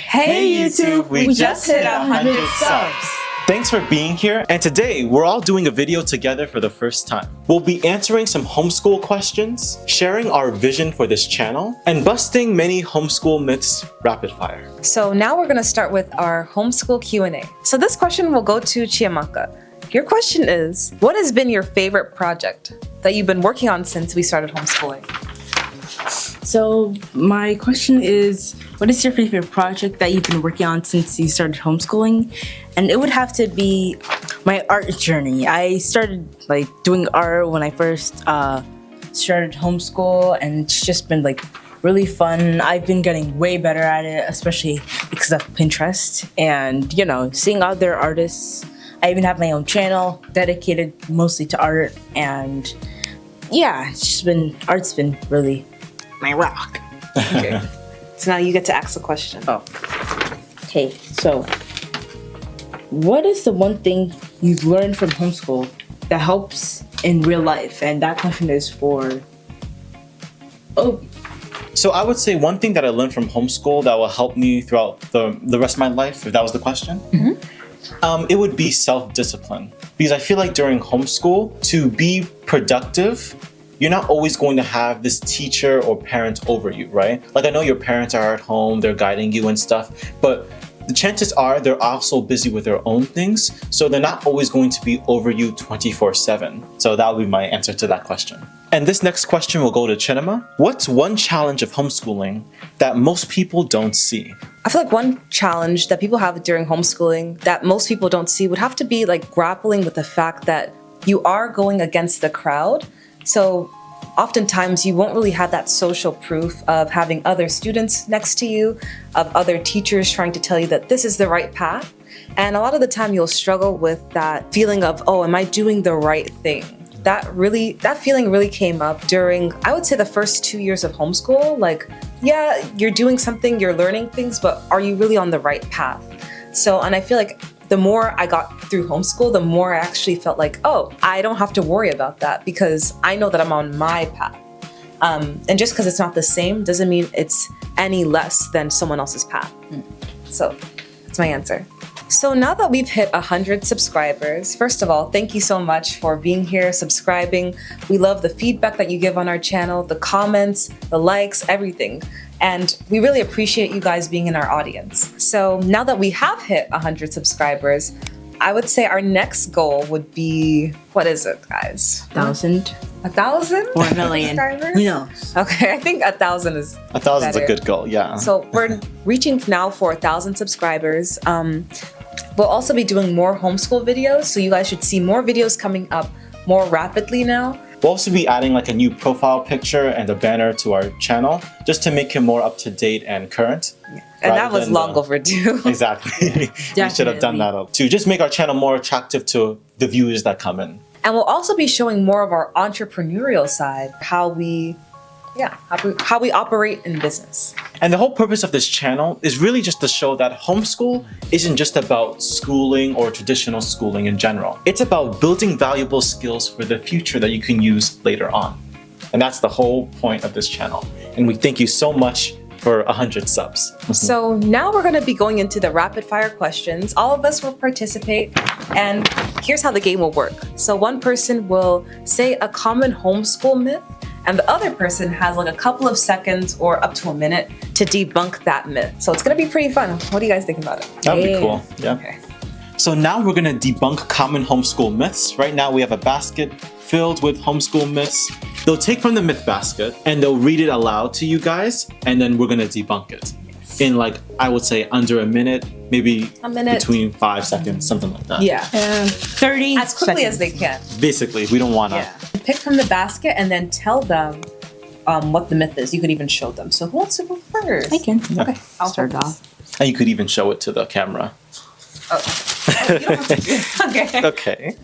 Hey YouTube, we just hit 100 subs. Thanks for being here, and today we're all doing a video together for the first time. We'll be answering some homeschool questions, sharing our vision for this channel, and busting many homeschool myths rapid fire. So now we're going to start with our homeschool Q&A. So this question will go to Chiamaka. Your question is, what has been your favorite project that you've been working on since we started homeschooling? So my question is, what is your favorite project that you've been working on since you started homeschooling? And it would have to be my art journey. I started doing art when I first started homeschool, and it's just been really fun. I've been getting way better at it, especially because of Pinterest and seeing other artists. I even have my own channel dedicated mostly to art, and yeah, art's been really my rock. Okay. So now you get to ask the question. Oh. Okay, so what is the one thing you've learned from homeschool that helps in real life? And that question is for Obi. So I would say one thing that I learned from homeschool that will help me throughout the rest of my life, if that was the question, it would be self-discipline. Because I feel like during homeschool, to be productive, you're not always going to have this teacher or parent over you, right? I know your parents are at home, they're guiding you and stuff, but the chances are they're also busy with their own things, so they're not always going to be over you 24/7. So that would be my answer to that question. And this next question will go to Chinema. What's one challenge of homeschooling that most people don't see? I feel like one challenge that people have during homeschooling that most people don't see would have to be grappling with the fact that you are going against the crowd. So oftentimes you won't really have that social proof of having other students next to you, of other teachers trying to tell you that this is the right path. And a lot of the time you'll struggle with that feeling of, oh, am I doing the right thing? That feeling really came up during, I would say, the first 2 years of homeschool. Yeah, you're doing something, you're learning things, but are you really on the right path? So, and I feel like the more I got through homeschool, the more I actually felt like, oh, I don't have to worry about that because I know that I'm on my path. And just because it's not the same doesn't mean it's any less than someone else's path. So that's my answer. So now that we've hit 100 subscribers, first of all, thank you so much for being here, subscribing. We love the feedback that you give on our channel, the comments, the likes, everything. And we really appreciate you guys being in our audience. So now that we have hit 100 subscribers, I would say our next goal would be, what is it, guys? 1,000? 1,000? Or 1,000,000. Subscribers? Who knows? Okay, I think 1,000 is 1,000 is a better. good goal, yeah. So we're reaching now for 1,000 subscribers. We'll also be doing more homeschool videos, so you guys should see more videos coming up more rapidly now. We'll also be adding a new profile picture and a banner to our channel just to make it more up to date and current. And that was long overdue. Exactly. We should have done that to just make our channel more attractive to the viewers that come in. And we'll also be showing more of our entrepreneurial side, how we operate in business. And the whole purpose of this channel is really just to show that homeschool isn't just about schooling or traditional schooling in general. It's about building valuable skills for the future that you can use later on. And that's the whole point of this channel. And we thank you so much for 100 subs. So now we're going to be going into the rapid fire questions. All of us will participate, and here's how the game will work. So one person will say a common homeschool myth, and the other person has a couple of seconds or up to a minute to debunk that myth. So it's going to be pretty fun. What do you guys think about it? That'd be cool. Yeah. Okay. So now we're going to debunk common homeschool myths. Right now we have a basket filled with homeschool myths. They'll take from the myth basket and they'll read it aloud to you guys, and then we're going to debunk it in I would say under a minute, maybe a minute, between 5 seconds, something like that. Yeah. 30 as quickly seconds. as they can. Basically, we don't want to. Yeah. Pick from the basket and then tell them what the myth is. You could even show them. So who wants to go first? I can. Okay, I'll start start off. And you could even show it to the camera. Oh, you don't have to do it. Okay. Okay.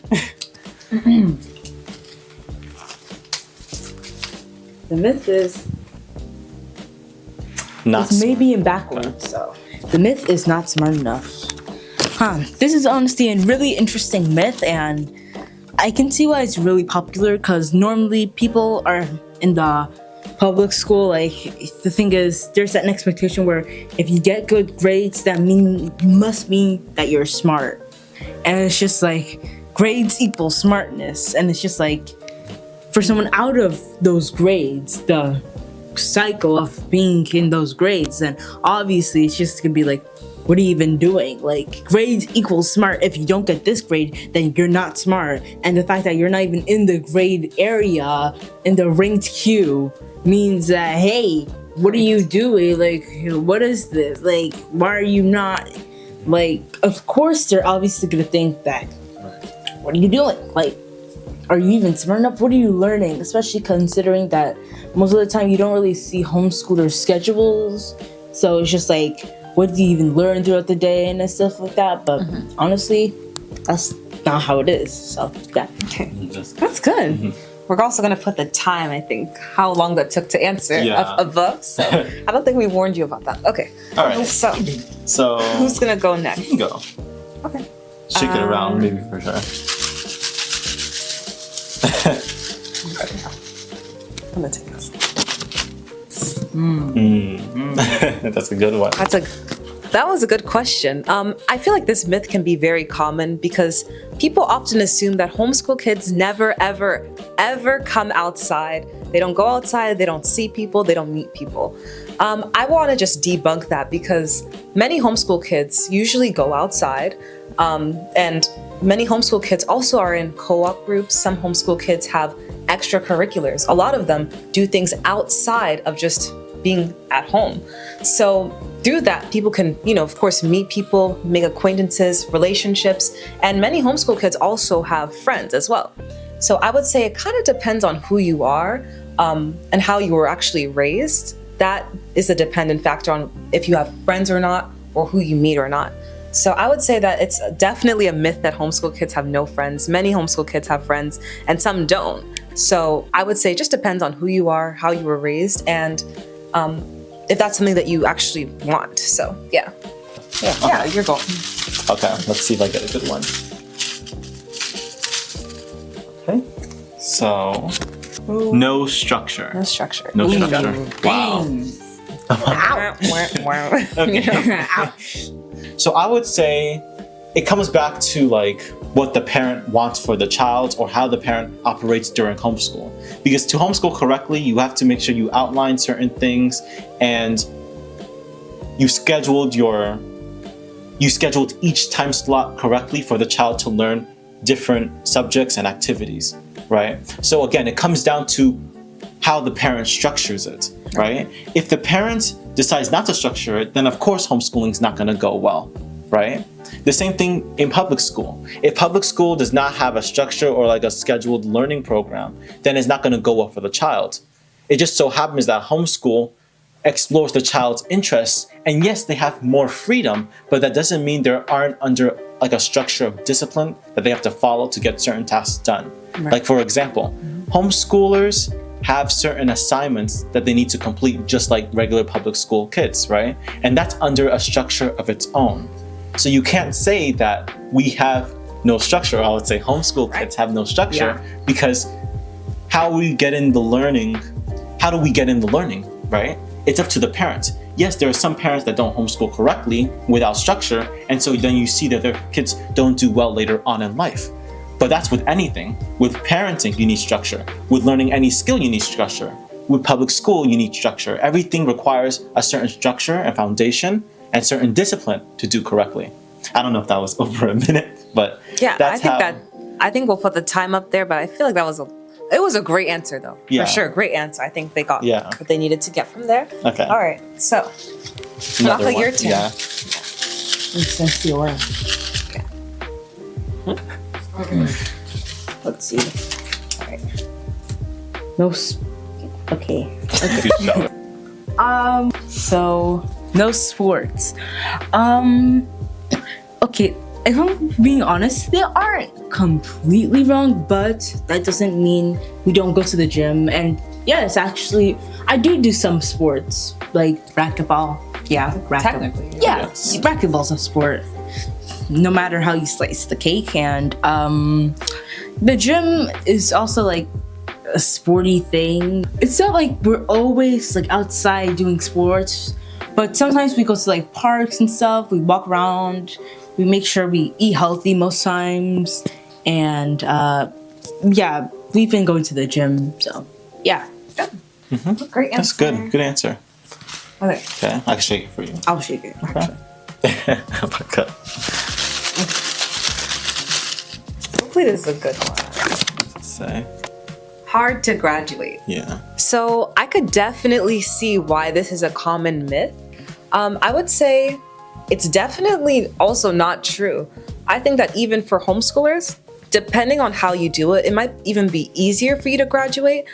The myth is Not it's maybe in backwards. So the myth is not smart enough. This is honestly a really interesting myth, and I can see why it's really popular because normally people are in the public school, like the thing is, there's an expectation where if you get good grades, that must mean that you're smart, and it's just like grades equal smartness, and it's just like for someone out of those grades, the cycle of being in those grades, then obviously it's just gonna be like, what are you even doing? Like, grades equals smart. If you don't get this grade, then you're not smart. And the fact that you're not even in the grade area, in the ranked queue, means that, hey, what are you doing? Like, what is this? Like, why are you not? Like, of course, they're obviously gonna think that, what are you doing? Like, are you even smart enough? What are you learning? Especially considering that most of the time you don't really see homeschoolers' schedules. So it's just like, what do you even learn throughout the day and stuff like that? But honestly, that's not how it is. So yeah. Okay, that's good. We're also gonna put the time, I think, how long that took to answer above. So I don't think we warned you about that. Okay. All right. So who's gonna go next? You can go. Okay. Shake it around, maybe for sure. I'm gonna take this. That's a good one. That was a good question. I feel like this myth can be very common because people often assume that homeschool kids never, ever, ever come outside. They don't go outside, they don't see people, they don't meet people. I want to just debunk that because many homeschool kids usually go outside, and many homeschool kids also are in co-op groups. Some homeschool kids have extracurriculars. A lot of them do things outside of just being at home. So through that, people can, of course, meet people, make acquaintances, relationships, and many homeschool kids also have friends as well. So I would say it kind of depends on who you are and how you were actually raised. That is a dependent factor on if you have friends or not, or who you meet or not. So I would say that it's definitely a myth that homeschool kids have no friends. Many homeschool kids have friends and some don't. So I would say it just depends on who you are, how you were raised, and if that's something that you actually want. So yeah, you're going. Okay, let's see if I get a good one. Okay, so no structure. No structure. No structure. Wow. So I would say it comes back to like what the parent wants for the child or how the parent operates during homeschool. Because to homeschool correctly, you have to make sure you outline certain things and you scheduled each time slot correctly for the child to learn different subjects and activities, right? So again, it comes down to how the parent structures it, right? If the parent decides not to structure it, then of course homeschooling is not going to go well, right? The same thing in public school. If public school does not have a structure or like a scheduled learning program, then it's not going to go well for the child. It just so happens that homeschool explores the child's interests, and yes, they have more freedom, but that doesn't mean they aren't under like a structure of discipline that they have to follow to get certain tasks done. Right. Like for example, homeschoolers have certain assignments that they need to complete just like regular public school kids, right? And that's under a structure of its own. So you can't say that we have no structure. I would say homeschool kids have no structure because how do we get in the learning, right? It's up to the parent. Yes, there are some parents that don't homeschool correctly without structure, and so then you see that their kids don't do well later on in life. But that's with anything. With parenting, you need structure. With learning any skill, you need structure. With public school, you need structure. Everything requires a certain structure and foundation and certain discipline to do correctly. I don't know if that was over a minute, but I think we'll put the time up there, but I feel like it was a great answer though. Yeah. For sure, great answer. I think they got what they needed to get from there. Okay. All right, so Rafa, your turn. Yeah. Since the oil. Okay. Let's see. All right. No. Okay. So no sports. Okay. If I'm being honest, they aren't completely wrong, but that doesn't mean we don't go to the gym. And yes, actually, I do some sports like racquetball. Yeah, technically. Yeah, racquetball's a sport. No matter how you slice the cake, and the gym is also like a sporty thing. It's not like we're always like outside doing sports, but sometimes we go to like parks and stuff. We walk around. We make sure we eat healthy most times, and yeah, we've been going to the gym. So yeah. Mm-hmm. Great answer. That's good. Good answer. Okay. Okay, I can shake it for you. I'll shake it. Okay. Uppercut. Hopefully this is a good one. Say. Hard to graduate. Yeah. So I could definitely see why this is a common myth. I would say it's definitely also not true. I think that even for homeschoolers, depending on how you do it, it might even be easier for you to graduate.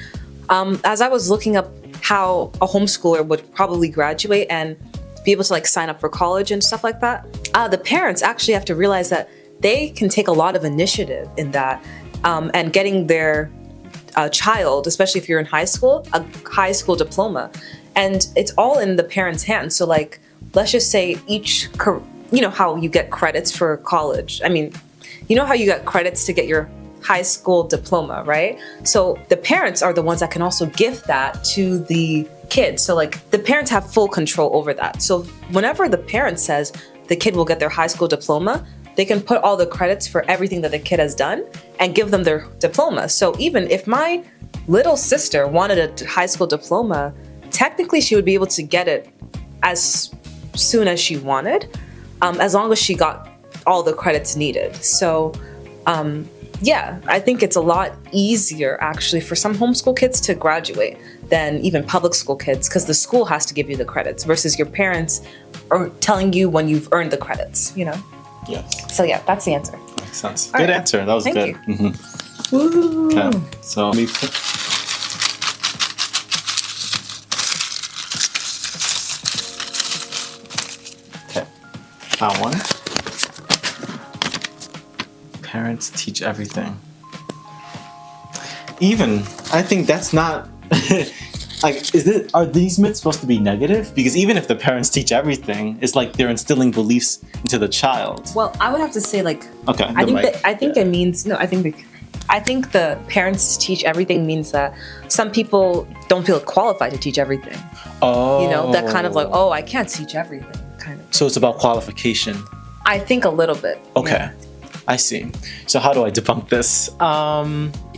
As I was looking up how a homeschooler would probably graduate and be able to like sign up for college and stuff like that, the parents actually have to realize that they can take a lot of initiative in that, and getting their child, especially if you're in high school, a high school diploma. And it's all in the parents' hands. So like, let's just say you know how you get credits for college. I mean, you know how you get credits to get your high school diploma, right? So the parents are the ones that can also gift that to the kids. So like the parents have full control over that. So whenever the parent says the kid will get their high school diploma, they can put all the credits for everything that the kid has done and give them their diploma. So even if my little sister wanted a high school diploma, technically she would be able to get it as soon as she wanted, as long as she got all the credits needed. So yeah, I think it's a lot easier actually for some homeschool kids to graduate than even public school kids, because the school has to give you the credits versus your parents are telling you when you've earned the credits, you know? Yes. So yeah, that's the answer. Makes sense. All Good right. answer. That was Thank good. you. Mm-hmm. Woo! Okay. So let me put. Okay. Found one. Parents teach everything. Even I think that's not like are these myths supposed to be negative? Because even if the parents teach everything, it's like they're instilling beliefs into the child. Well, I would have to say like, Okay. I think it means, no, I think the parents teach everything means that some people don't feel qualified to teach everything. Oh. You know, that kind of like, oh, I can't teach everything kind of. So it's about qualification. I think a little bit. Okay. Yeah. I see. So how do I debunk this?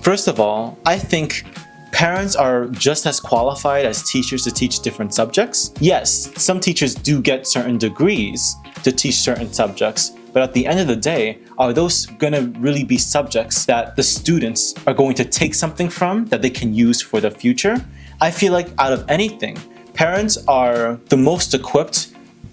First of all, I think parents are just as qualified as teachers to teach different subjects. Yes, some teachers do get certain degrees to teach certain subjects, but at the end of the day, are those going to really be subjects that the students are going to take something from that they can use for the future? I feel like out of anything, parents are the most equipped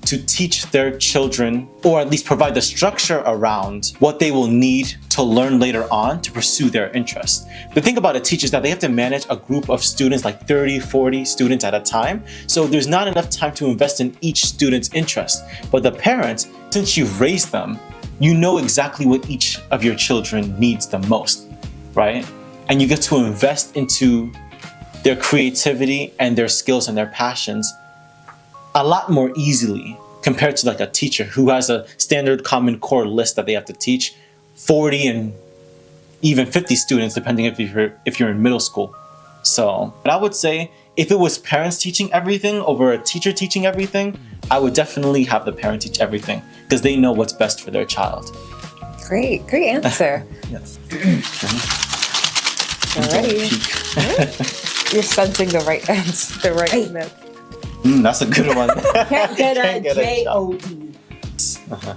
to teach their children, or at least provide the structure around what they will need to learn later on to pursue their interests. The thing about a teacher is that they have to manage a group of students, like 30, 40 students at a time. So there's not enough time to invest in each student's interest. But the parents, since you've raised them, you know exactly what each of your children needs the most, right? And you get to invest into their creativity and their skills and their passions a lot more easily compared to like a teacher who has a standard common core list that they have to teach 40 and even 50 students, depending if you're in middle school. So, but I would say if it was parents teaching everything over a teacher teaching everything, I would definitely have the parent teach everything because they know what's best for their child. Great answer. Yes. Alrighty. You're sensing the right answer, the right myth. That's a good one. Can't get a Can't get a job. J-O-D. Uh-huh.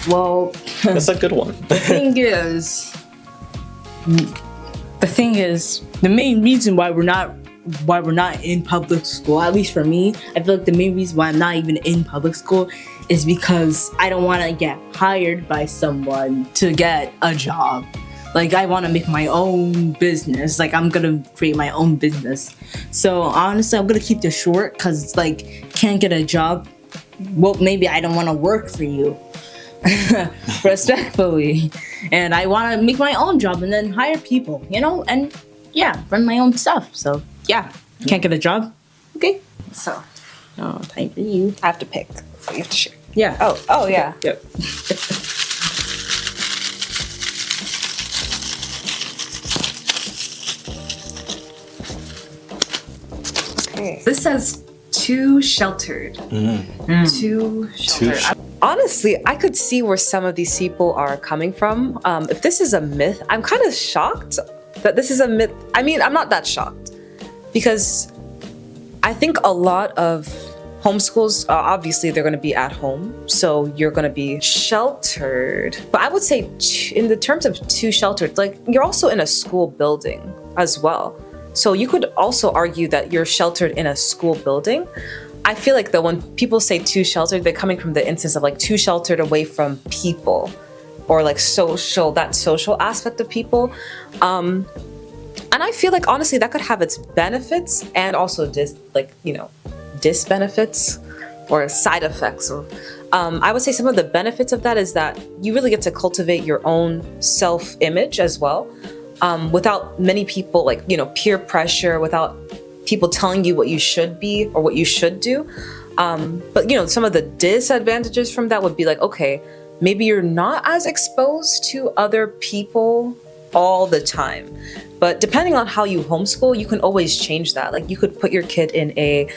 Well, That's a good one. the thing is, the main reason why we're not in public school, at least for me, I feel like the main reason why I'm not even in public school is because I don't want to get hired by someone to get a job. Like, I want to make my own business. Like, I'm going to create my own business. So, honestly, I'm going to keep this short because it's like, can't get a job. Well, maybe I don't want to work for you. Respectfully. And I want to make my own job and then hire people, you know? And, yeah, run my own stuff. So, yeah, can't get a job. Okay. So, Time for you. I have to pick. So you have to share. Yeah. Oh yeah. Yep. Okay. This says too sheltered. Too sheltered. Honestly, I could see where some of these people are coming from. If this is a myth, I'm kind of shocked that this is a myth. I mean, I'm not that shocked because I think a lot of homeschools, obviously they're going to be at home, so you're going to be sheltered. But I would say in the terms of too sheltered, like you're also in a school building as well. So you could also argue that you're sheltered in a school building. I feel like that when people say too sheltered, they're coming from the instance of like too sheltered away from people or like that social aspect of people. And I feel like honestly that could have its benefits and also disbenefits or side effects. Or I would say some of the benefits of that is that you really get to cultivate your own self-image as well, without many people peer pressure, without people telling you what you should be or what you should do. But some of the disadvantages from that would be like, okay, maybe you're not as exposed to other people all the time. But depending on how you homeschool, you can always change that. Like you could put your kid in a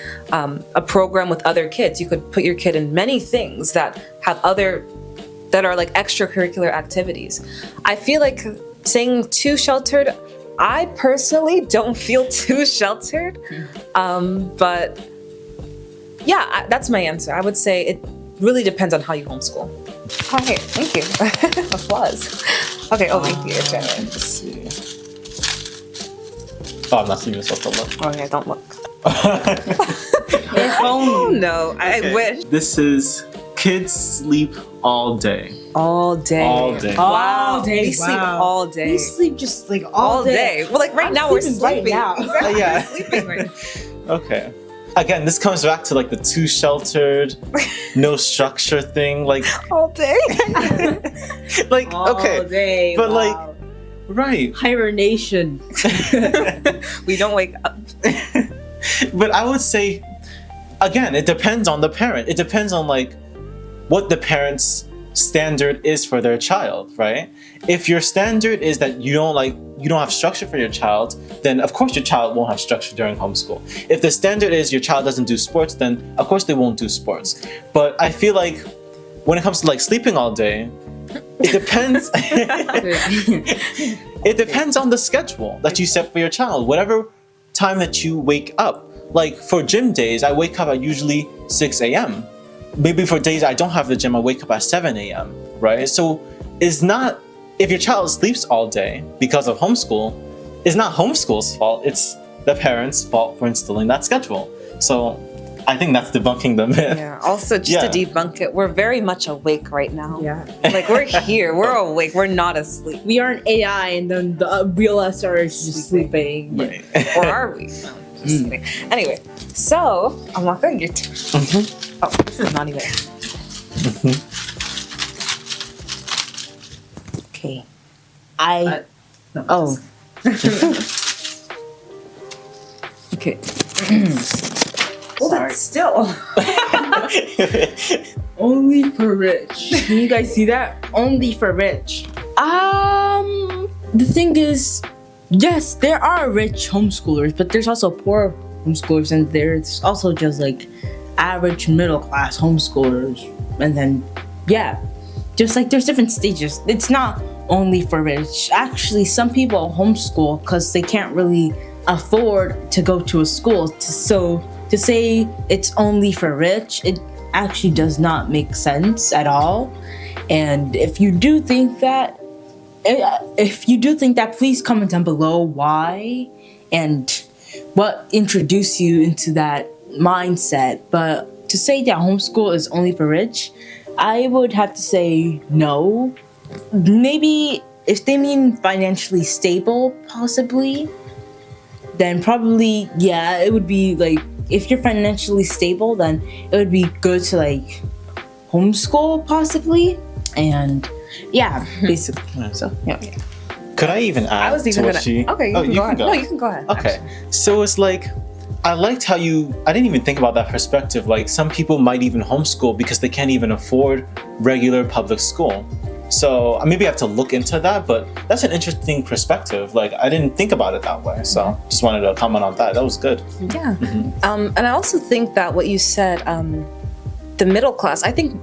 program with other kids. You could put your kid in many things that are like extracurricular activities. I feel like saying too sheltered, I personally don't feel too sheltered. But yeah, that's my answer. I would say it really depends on how you homeschool. Okay, thank you. Applause. Okay, thank you, Jenny. Let's see. Oh, I'm not seeing yourself to look. Okay, don't look. Oh no, I wish. This is kids sleep all day. All day. All day. Wow. All day. We sleep all day. We sleep just like all day. Well, like right now we're sleeping. Right now. Exactly. Yeah. We're sleeping right now. Okay. Again, this comes back to like the too sheltered, no structure thing. Like All day. like okay, All day. but wow. like right. Hibernation. We don't wake up. But I would say, again, it depends on the parent. It depends on like what the parent's standard is for their child, right? If your standard is that you don't have structure for your child, then of course your child won't have structure during homeschool. If the standard is your child doesn't do sports, then of course they won't do sports. But I feel like when it comes to like sleeping all day, it depends. It depends on the schedule that you set for your child. Whatever time that you wake up. Like for gym days, I wake up at usually 6 a.m. Maybe for days I don't have the gym, I wake up at 7 a.m. Right? So it's not, if your child sleeps all day because of homeschool, it's not homeschool's fault. It's the parents' fault for instilling that schedule. So I think that's debunking the myth. Yeah. Also, just to debunk it, we're very much awake right now. Yeah. Like we're here, we're awake, we're not asleep. We aren't AI, and then the real us are just sleeping. Right. Or are we? No, just kidding. Anyway, so I'm not going to get Oh, this is not even. Okay. No, Oh. Okay. Hold it still. Only for rich. Can you guys see that? Only for rich. The thing is, yes, there are rich homeschoolers, but there's also poor homeschoolers, and there's also just like average middle class homeschoolers. And then, yeah, just like there's different stages. It's not only for rich. Actually, some people homeschool because they can't really afford to go to a school. So to say it's only for rich, it actually does not make sense at all. And if you do think that, please comment down below why and what introduced you into that mindset. But to say that homeschool is only for rich, I would have to say no. Maybe if they mean financially stable, possibly, then probably, yeah, it would be like, if you're financially stable, then it would be good to like homeschool possibly. And yeah, basically. So yeah. Could I even add I was even to gonna. what she... Okay, you Oh, can you go can ahead. go. No, you can go ahead. Okay, actually. so it's like, I liked how I didn't even think about that perspective. Like some people might even homeschool because they can't even afford regular public school. So maybe I have to look into that, but that's an interesting perspective. Like, I didn't think about it that way. So just wanted to comment on that. That was good. Yeah. And I also think that what you said, the middle class, I think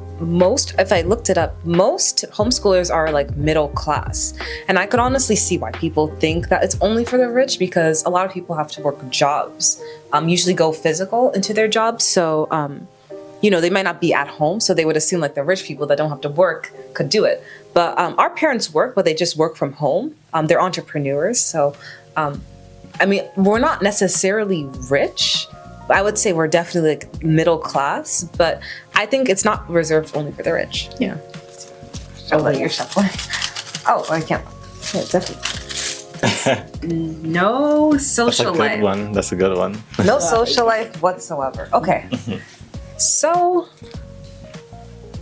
if I looked it up, most homeschoolers are like middle class. And I could honestly see why people think that it's only for the rich, because a lot of people have to work jobs, usually go physical into their jobs. So, they might not be at home. So they would assume like the rich people that don't have to work could do it. But our parents work, but they just work from home. They're entrepreneurs. So, we're not necessarily rich. I would say we're definitely like middle class, but I think it's not reserved only for the rich. Yeah. Oh, you're shuffling. Oh, I can't. Yeah, definitely. No social life. That's a good one. No social life whatsoever. Okay. So,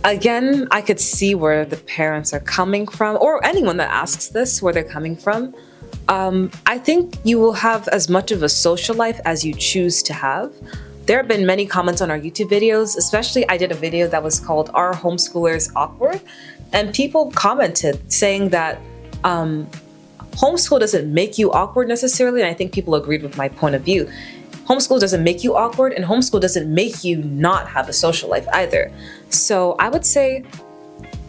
again, I could see where the parents are coming from, or anyone that asks this, where they're coming from. I think you will have as much of a social life as you choose to have. There have been many comments on our YouTube videos, especially I did a video that was called "Are Homeschoolers Awkward?" And people commented saying that homeschool doesn't make you awkward necessarily, and I think people agreed with my point of view. Homeschool doesn't make you awkward, and homeschool doesn't make you not have a social life either. So I would say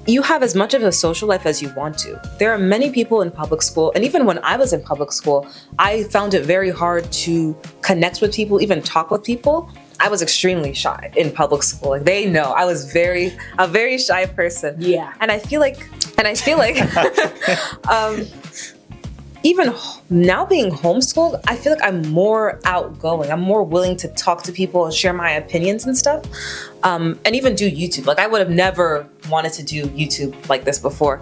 you have as much of a social life as you want to. There are many people in public school, and even when I was in public school, I found it very hard to connect with people, even talk with people. I was extremely shy in public school. Like, they know I was a very shy person. Yeah. And I feel like even now being homeschooled, I feel like I'm more outgoing. I'm more willing to talk to people and share my opinions and stuff. And even do YouTube. Like, I would have never wanted to do YouTube like this before.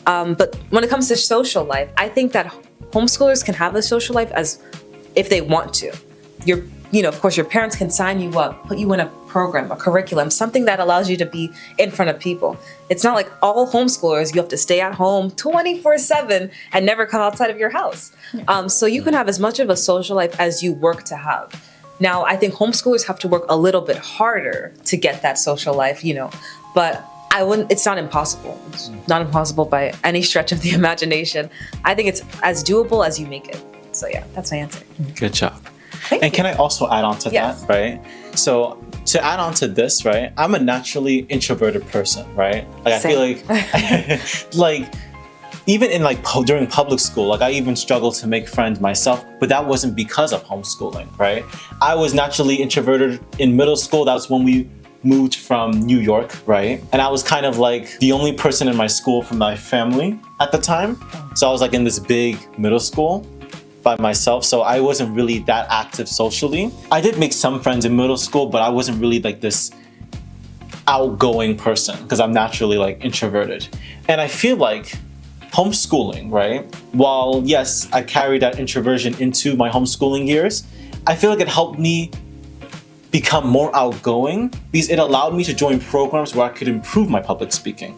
But when it comes to social life, I think that homeschoolers can have a social life as if they want to. Of course, your parents can sign you up, put you in a program, a curriculum, something that allows you to be in front of people. It's not like all homeschoolers, you have to stay at home 24/7 and never come outside of your house. So you can have as much of a social life as you work to have. Now, I think homeschoolers have to work a little bit harder to get that social life, but it's not impossible. It's not impossible by any stretch of the imagination. I think it's as doable as you make it. So yeah, that's my answer. Good job. Thank you. Can I also add on to Yes. that, right? So to add on to this, right? I'm a naturally introverted person, right? Like, I feel like, even in during public school, like, I even struggled to make friends myself, but that wasn't because of homeschooling, right? I was naturally introverted in middle school. That was when we moved from New York, right? And I was kind of like the only person in my school from my family at the time. So I was like in this big middle school by myself, so I wasn't really that active socially. I did make some friends in middle school, but I wasn't really like this outgoing person because I'm naturally like introverted. And I feel like homeschooling, right? While yes, I carried that introversion into my homeschooling years, I feel like it helped me become more outgoing because it allowed me to join programs where I could improve my public speaking.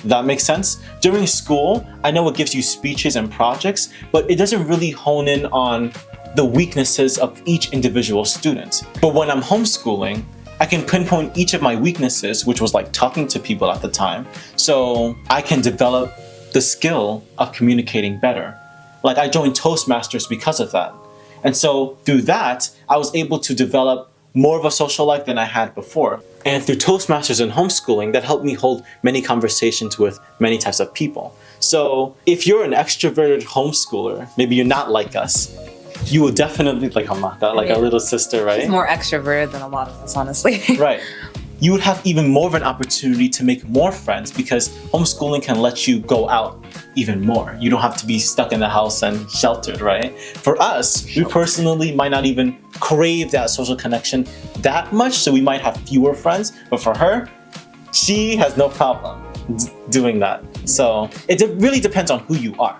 That makes sense? During school, I know it gives you speeches and projects, but it doesn't really hone in on the weaknesses of each individual student. But when I'm homeschooling, I can pinpoint each of my weaknesses, which was like talking to people at the time, so I can develop the skill of communicating better. Like, I joined Toastmasters because of that. And so through that, I was able to develop more of a social life than I had before. And through Toastmasters and homeschooling, that helped me hold many conversations with many types of people. So if you're an extroverted homeschooler, maybe you're not like us, you will definitely, like Hamaka, like a little sister, right? She's more extroverted than a lot of us, honestly. Right. You would have even more of an opportunity to make more friends because homeschooling can let you go out even more. You don't have to be stuck in the house and sheltered, right? For us, we personally might not even crave that social connection that much, so we might have fewer friends. But for her, she has no problem doing that. So it really depends on who you are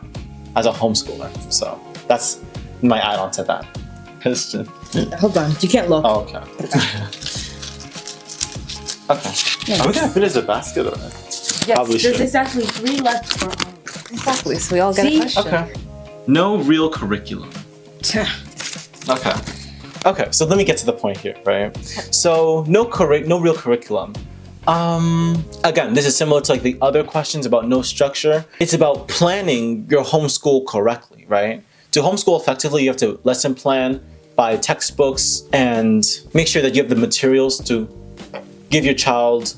as a homeschooler. So that's my add-on to that. Question. Hold on, you can't look. Oh, okay. Okay. Are we gonna finish the basket or? Yes, Probably should. There's actually 3 left for exactly. So we all get a question. Okay. No real curriculum. Okay. Okay, so let me get to the point here, right? So no real curriculum. Again, this is similar to like the other questions about no structure. It's about planning your homeschool correctly, right? To homeschool effectively, you have to lesson plan, buy textbooks, and make sure that you have the materials to give your child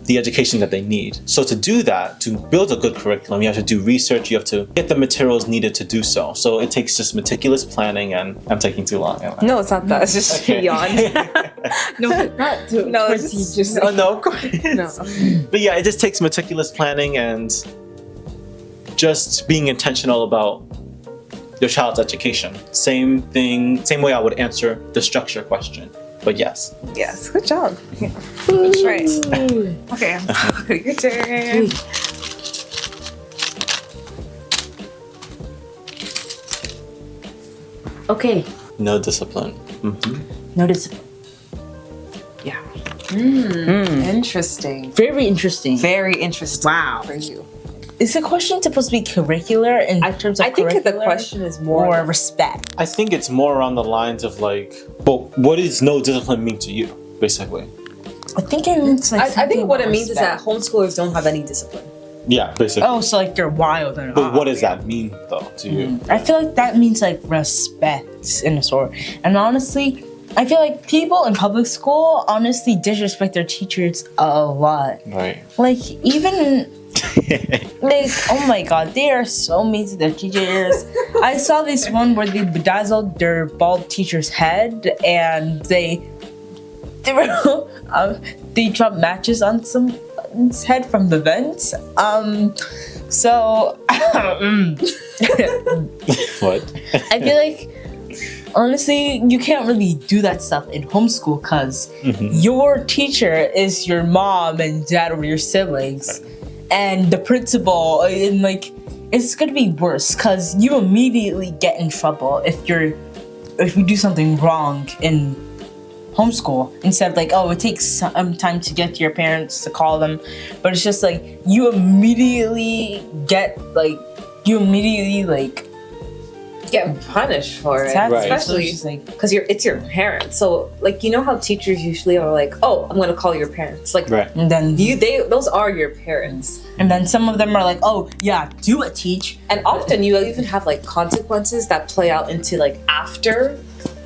the education that they need. So to do that, to build a good curriculum, you have to do research, you have to get the materials needed to do so. So it takes just meticulous planning, and I'm taking too long. No, it's not that. It's just beyond. No, not to, No, towards it's you, just- just Oh no, of course. No. But yeah, it just takes meticulous planning and just being intentional about your child's education. Same thing, same way I would answer the structure question. But yes. Yes, good job. Yeah. That's right. Okay, your turn. Okay, No discipline. no discipline. Yeah. Interesting. Very interesting. Very interesting. Wow. For you. Is the question supposed to be curricular in terms of I think that the curricular question is more. or respect? I think it's more around the lines of like, well, what does no discipline mean to you, basically? I think it means like I think what it means is that respect. homeschoolers don't have any discipline. Yeah, basically. Oh, so like they're wild and But what does that mean though to you? I feel like that means like respect in a sort. And honestly, I feel like people in public school honestly disrespect their teachers a lot. Right. Like even like oh my god, they are so mean to their teachers. I saw this one where they bedazzled their bald teacher's head and they were they dropped matches on someone's head from the vents. So What? I feel like honestly, you can't really do that stuff in homeschool because your teacher is your mom and dad or your siblings, and the principal, and like it's gonna be worse because you immediately get in trouble if you do something wrong in homeschool instead of like, oh, it takes some time to get to your parents to call them, but it's just like you immediately get like Get punished for it, Right. especially So it's just like because it's your parents. So like you know how teachers usually are like, oh, I'm gonna call your parents. Like Right. and then those are your parents. and then some of them are like, oh yeah, do it, teach. And often you even have like consequences that play out into like after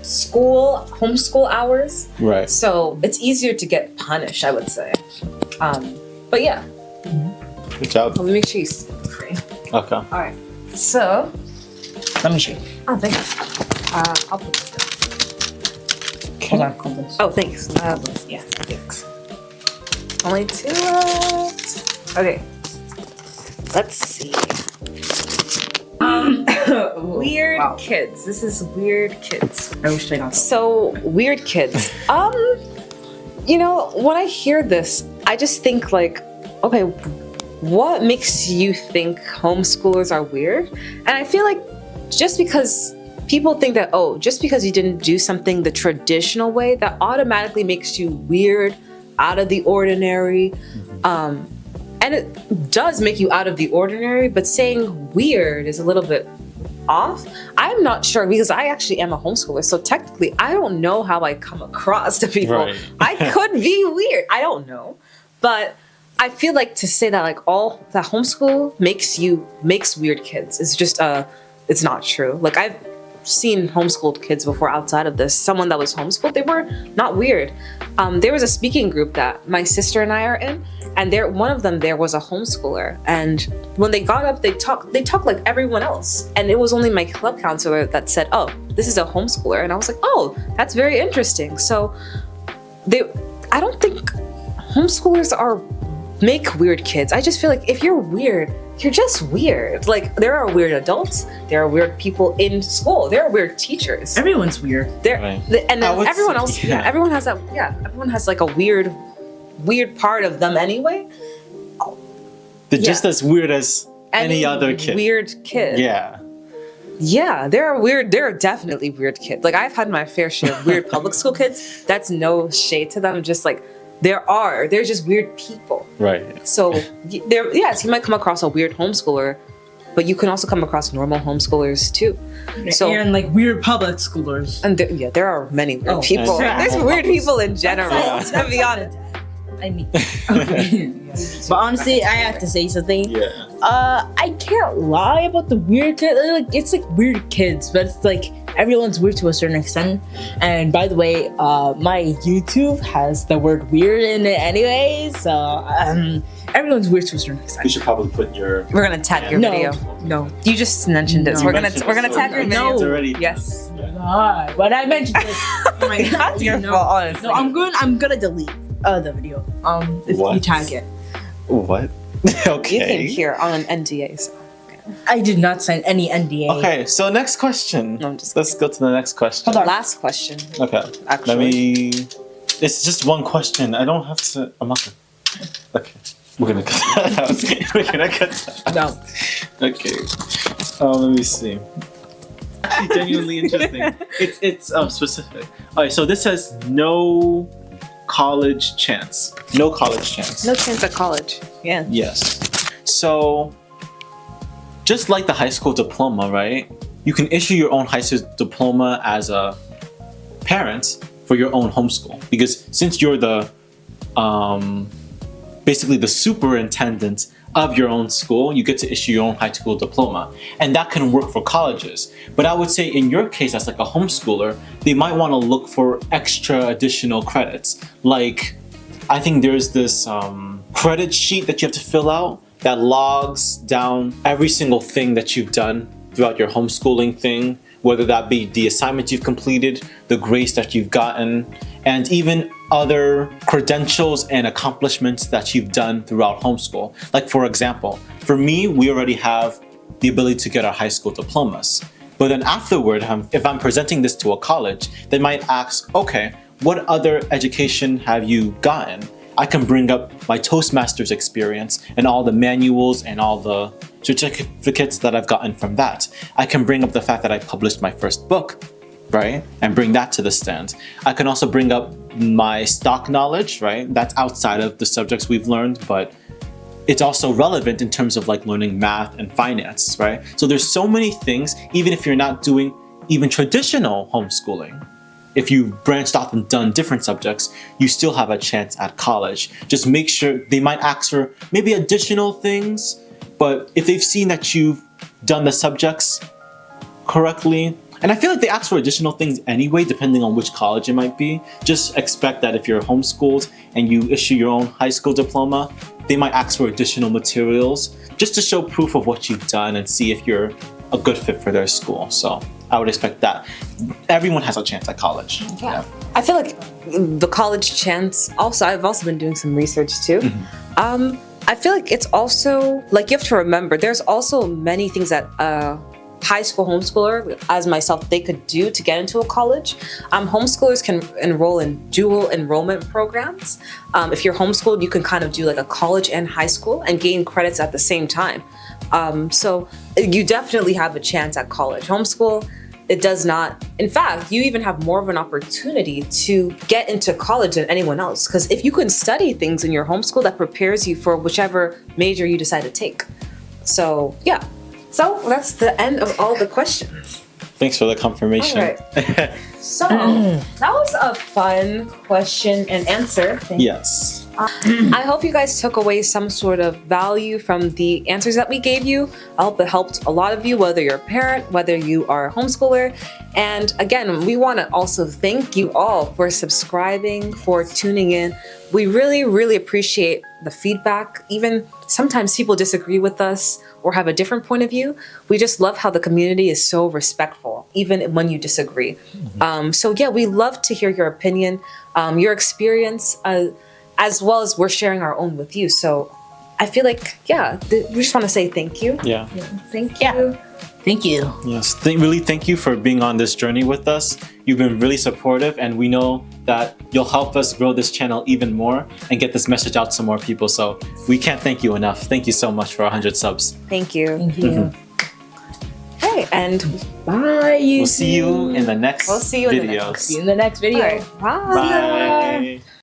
school homeschool hours. Right. So it's easier to get punished, I would say. But yeah, Good job. let me make sure you see free. Okay. All right. So, Let me show you. oh, thanks. I'll put this down. Hold on. Oh, thanks. Yeah, thanks. Only two left. Okay. Let's see. Weird kids. This is weird kids. I wish I got So weird kids. You know, when I hear this, I just think like, okay, what makes you think homeschoolers are weird? And I feel like just because people think that, oh, just because you didn't do something the traditional way, that automatically makes you weird, out of the ordinary. And it does make you out of the ordinary, but saying weird is a little bit off. I'm not sure because I actually am a homeschooler, so technically I don't know how I come across to people. Right. I could be weird. I don't know. But I feel like to say that like all that homeschool makes weird kids is just it's not true. Like I've seen homeschooled kids before outside of this. Someone that was homeschooled, they were not weird. There was a speaking group that my sister and I are in, and one of them there was a homeschooler. And when they got up, they talked like everyone else. And it was only my club counselor that said, "Oh, this is a homeschooler." And I was like, "Oh, that's very interesting." So I don't think homeschoolers make weird kids. I just feel like if you're weird, you're just weird. Like there are weird adults, there are weird people in school, there are weird teachers. Everyone's weird. Right. And then would everyone say- else, yeah. everyone has that. Yeah, everyone has like a weird part of them anyway. They're just as weird as any other kid. Weird kid. Yeah. Yeah, there are definitely weird kids. Like I've had my fair share of weird public school kids. That's no shade to them. Just like they're just weird people. Right. So yes, you might come across a weird homeschooler, but you can also come across normal homeschoolers too. So and like weird public schoolers. and there are many weird people. and- There's weird people in general, Yeah. to be honest. I mean, okay. But honestly, I have to say something. Yeah. I can't lie about the weird kids. Like, it's like weird kids, but it's like everyone's weird to a certain extent. And by the way, my YouTube has the word weird in it anyway, so everyone's weird to a certain We extent. should probably put your. We're gonna tag your No. video. No. You just mentioned it, so No. we're gonna tag your video. It's already. Yes. God, but I mentioned this. Oh my God. That's your fault, honestly. No, I'm gonna delete the video. If you What? tag it. What? Okay. You came here on an NDA. So. I did not sign any NDA. Okay, so next question. No, I'm just Let's go to the next question. Hold on. Last question. Okay. Actually. Let me. It's just one question. I don't have to. I'm not gonna. Okay. We're gonna cut that out. We're gonna cut that out. No. Okay. Let me see. Actually, genuinely interesting. It's specific. All right. So this says no college chance. No college chance. No chance at college. Yeah. Yes. So, just like the high school diploma, right? You can issue your own high school diploma as a parent for your own homeschool. Because since you're the, basically the superintendent of your own school, you get to issue your own high school diploma. And that can work for colleges. But I would say in your case, as like a homeschooler, they might want to look for extra additional credits. Like, I think there's this credit sheet that you have to fill out that logs down every single thing that you've done throughout your homeschooling thing, whether that be the assignments you've completed, the grades that you've gotten, and even other credentials and accomplishments that you've done throughout homeschool. Like, for example, for me, we already have the ability to get our high school diplomas. But then afterward, if I'm presenting this to a college, they might ask, okay, what other education have you gotten? I can bring up my Toastmasters experience and all the manuals and all the certificates that I've gotten from that. I can bring up the fact that I published my first book, right? And bring that to the stand. I can also bring up my stock knowledge, right? That's outside of the subjects we've learned, but it's also relevant in terms of like learning math and finance, right? So there's so many things, even if you're not doing even traditional homeschooling. If you've branched off and done different subjects, you still have a chance at college. Just make sure they might ask for maybe additional things, but if they've seen that you've done the subjects correctly, and I feel like they ask for additional things anyway, depending on which college it might be. Just expect that if you're homeschooled and you issue your own high school diploma, they might ask for additional materials just to show proof of what you've done and see if you're a good fit for their school. So I would expect that. Everyone has a chance at college. Yeah. I feel like the college chance, also, I've also been doing some research too. I feel like it's also, like, you have to remember, there's also many things that high school homeschooler, as myself, they could do to get into a college. Homeschoolers can enroll in dual enrollment programs. If you're homeschooled, you can kind of do like a college and high school and gain credits at the same time. So you definitely have a chance at college. Homeschool, it does not. In fact, you even have more of an opportunity to get into college than anyone else. Because if you can study things in your homeschool, that prepares you for whichever major you decide to take. So yeah. So that's the end of all the questions. Thanks for the confirmation. All right. So that was a fun question and answer. Yes. I hope you guys took away some sort of value from the answers that we gave you. I hope it helped a lot of you, whether you're a parent, whether you are a homeschooler. And again, we want to also thank you all for subscribing, for tuning in. We really, really appreciate the feedback. Even sometimes people disagree with us or have a different point of view. We just love how the community is so respectful, even when you disagree. So yeah, we love to hear your opinion, your experience, as well as we're sharing our own with you. So I feel like, yeah, we just want to say thank you. Yeah. Thank you. Thank you. Yes. Really thank you for being on this journey with us. You've been really supportive, and we know that you'll help us grow this channel even more and get this message out to more people. So we can't thank you enough. Thank you so much for 100 subs. Thank you. Thank you. Hey, and Bye. We'll see you in the next We'll see you in the videos. next. See you in the next video. all right, bye. Bye.